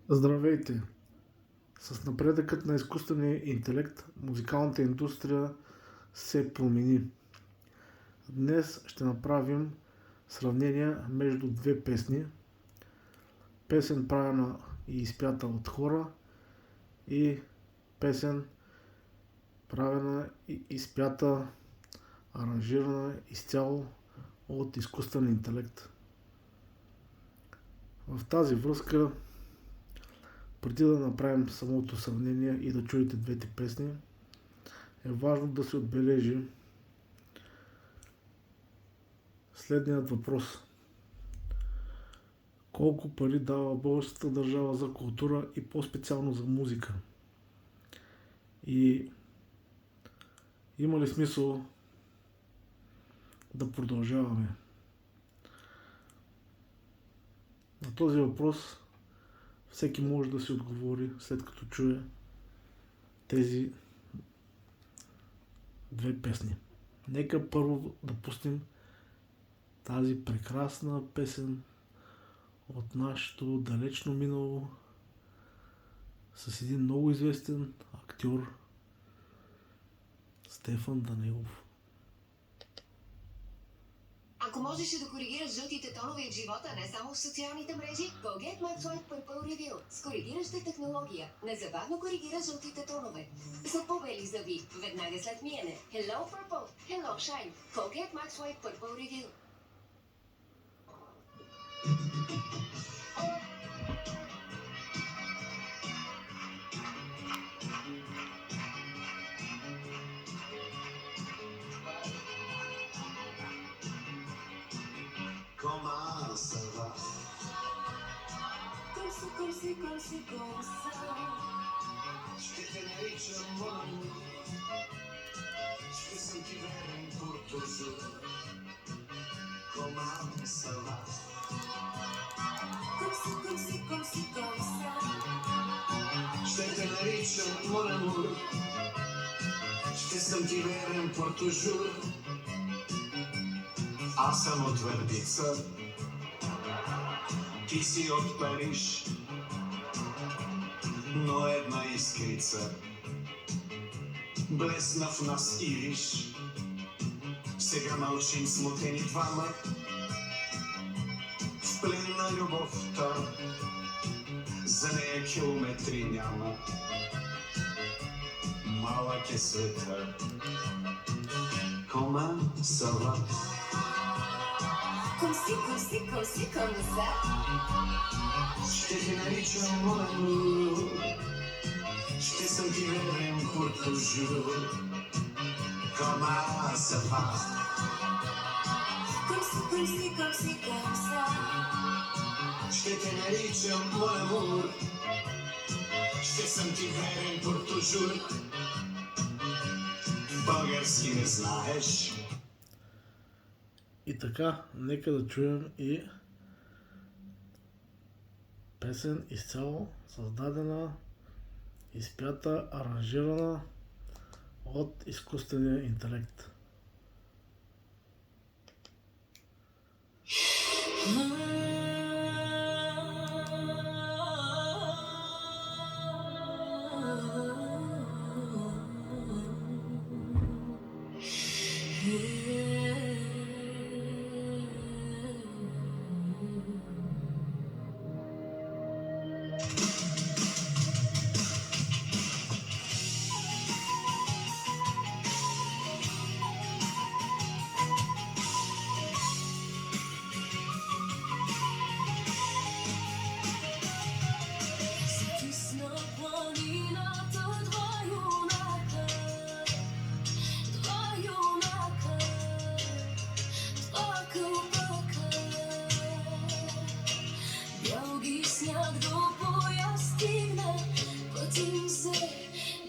Здравейте! С напредъкът на изкуствения интелект музикалната индустрия се промени. Днес ще направим сравнение между две песни. Песен правена и изпята от хора и песен правена и изпята, аранжирана изцяло от изкуствен интелект. В тази връзка, преди да направим самото сравнение и да чуете двете песни, е важно да се отбележи следният въпрос. Колко пари дава българската държава за култура и по-специално за музика? И има ли смисъл да продължаваме? На този въпрос всеки може да си отговори, след като чуе тези две песни. Нека първо да пустим тази прекрасна песен от нашето далечно минало с един много известен актьор Стефан Данаилов. Ако можеше да коригираш жълтите тонове в живота, не само в социалните мрежи, Colgate Max White Purple Reveal с коригираща технология незабавно коригира жълтите тонове. За по-бели зъби, веднага след миене. Hello Purple, Hello Shine. Colgate Max White Purple Reveal. Comment ça va? Comme ça. Je te narичам mon amour. Ще съм ти верен pour toujours. Comment ça va? Comme ça. Ще те наричам mon amour. Ще съм ти верен pour toujours. Аз съм от Твърдица, ти си от Париж, но една искрица блесна в нас и виж. Сега мълчим смутени двама, в плен на любовта, за нея километри няма. Малък е света, comment ça va? Comme ça. Ще те наричам mon amour. Ще съм ти верен pour toujours. Comment ça va? Comme ça. Ще те наричам mon amour. Ще съм ти верен pour toujours. Български не знаеш. И така, нека да чуем и песен изцяло създадена, изпята, аранжирана от изкуствения интелект.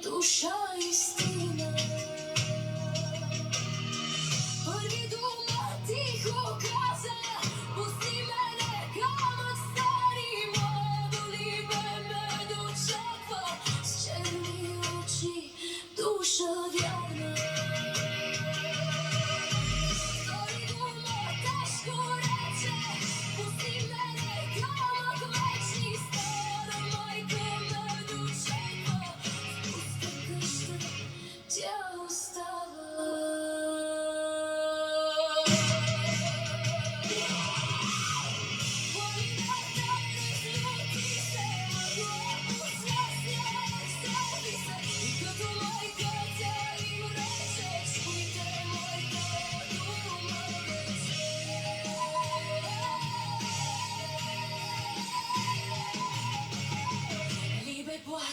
Душа истина. Първи дума тихо каза, пусти мене камък стари, младоли ме дочаква с черни очи, душа вярна. Втори дума тежко рече, пусти мене камък вечни, стара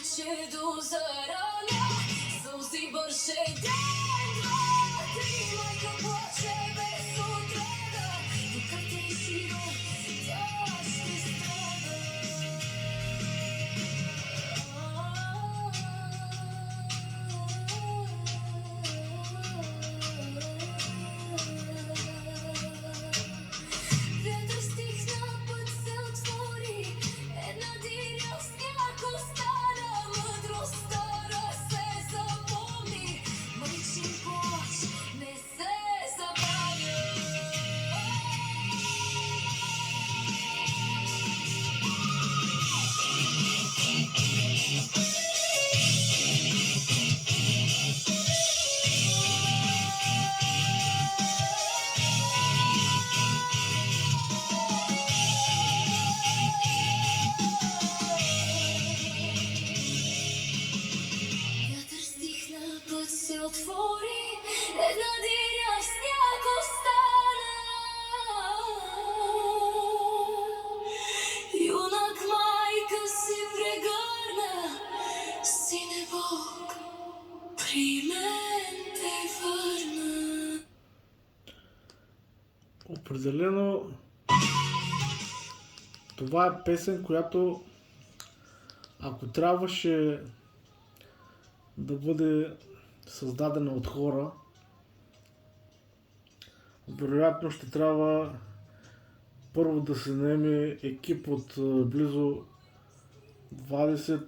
плаче до зарана, сълзи бърше ден, два, три, майка плаче без отрада, докато е жива, тя ще страда. Вятър стихна, път се отвори, една диря в сняг остана, мъдрост стара се запомни, майчин плач не се забравя. Вятър стихна, път се отвори, една диря в сняг остана. Юнак майка си прегърна, сине Бог, при мен те върна. Определено това е песен, която ако трябваше да бъде създадена от хора, вероятно ще трябва първо да се наеме екип от близо 20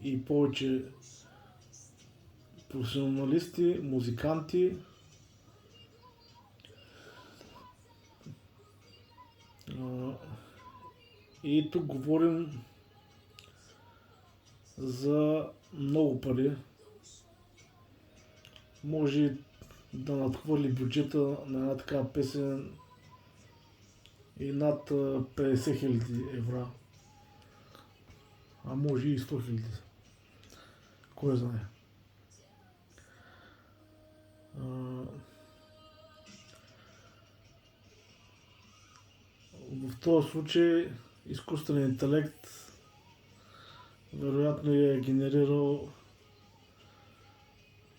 и повече професионалисти, музиканти. И тук говорим за много пари. Може да надхвърли бюджета на една такава песен и над 50 000 евро. А може и 100 000. Кой знае. В този случай изкуственият интелект вероятно я е генерирал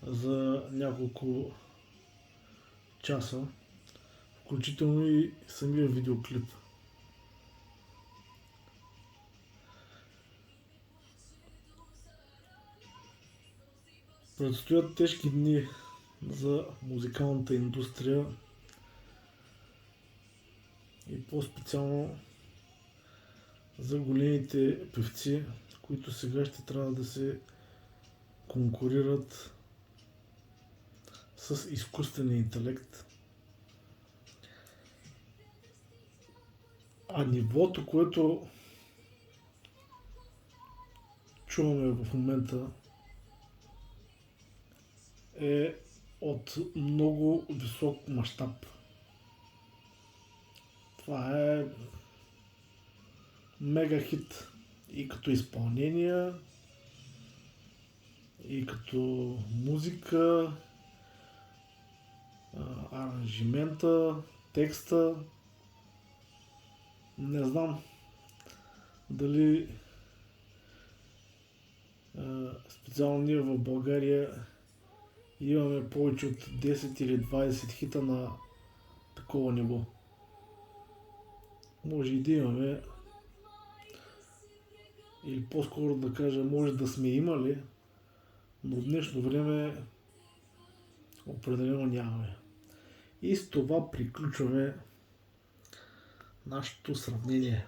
за няколко часа, включително и самия видеоклип. Предстоят тежки дни за музикалната индустрия и по-специално за големите певци, които сега ще трябва да се конкурират с изкуствения интелект. А нивото, което чуваме в момента, е от много висок мащаб. Това е мега хит и като изпълнение, и като музика, аранжимента, текста. Не знам дали специално ние в България имаме повече от 10 или 20 хита на такова ниво. Може и да имаме, или по-скоро да кажа, може да сме имали, но в днешно време определено нямаме. И с това приключваме нашето сравнение.